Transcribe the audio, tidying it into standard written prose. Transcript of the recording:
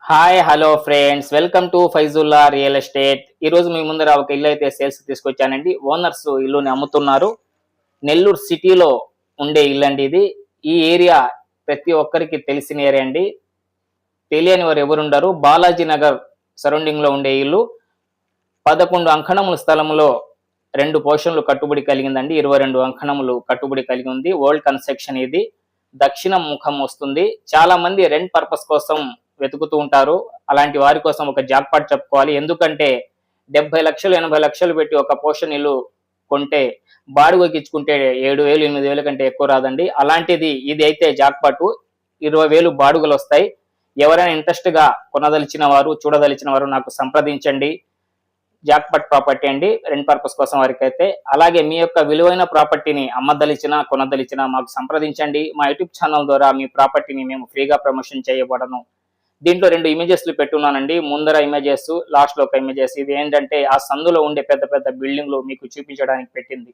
Hi hello friends, welcome to Faizullah real estate. ఈ రోజు మీ ముందర ఒక ఇల్లు అయితే సేల్స్ తీసుకొచ్చానండి. ఓనర్స్ ఇల్లుని అమ్ముతున్నారు. నెల్లూరు సిటీలో ఉండే ఇల్లు అండి ఇది. ఈ ఏరియా ప్రతి ఒక్కరికి తెలిసిన ఏరియా అండి. తెలియని వారు ఎవరుండరు. బాలాజీ నగర్ సరౌండింగ్ లో ఉండే ఇల్లు 11 అంకణముల స్థలంలో 2 పోర్షన్లు కట్టుబడి కలిగిందండి. 22 అంకణములు కట్టుబడి కలిగి ఉంది. ఓల్డ్ కన్స్ట్రక్షన్ ఇది. దక్షిణ ముఖం వస్తుంది. చాలా మంది రెంట్ పర్పస్ కోసం వెతుకుతూ ఉంటారు. అలాంటి వారి కోసం ఒక జాక్పాట్ చెప్పుకోవాలి. ఎందుకంటే 70 లక్షలు 80 లక్షలు పెట్టి ఒక పోర్షన్ ఇల్లు కొంటే బాడుగకి ఇచ్చుకుంటే 7,000 8,000 కంటే ఎక్కువ రాదండి. అలాంటిది ఇది అయితే జాక్పాట్. 20,000 బాడుగలు వస్తాయి. ఎవరైనా ఇంట్రెస్ట్ గా కొనదలిచిన వారు, చూడదలిచిన వారు నాకు సంప్రదించండి. జాక్పాట్ ప్రాపర్టీ అండి, రెంట్ పర్పస్ కోసం వారికి అయితే. అలాగే మీ యొక్క విలువైన ప్రాపర్టీని అమ్మదలిచిన కొనదలిచిన మాకు సంప్రదించండి. మా యూట్యూబ్ ఛానల్ ద్వారా మీ ప్రాపర్టీని మేము ఫ్రీగా ప్రమోషన్ చేయబడను. దీంట్లో 2 ఇమేజెస్లు పెట్టున్నానండి. ముందర ఇమేజెస్, లాస్ట్ లో ఒక ఇమేజెస్. ఇది ఏంటంటే ఆ సందులో ఉండే పెద్ద పెద్ద బిల్డింగ్లు మీకు చూపించడానికి పెట్టింది.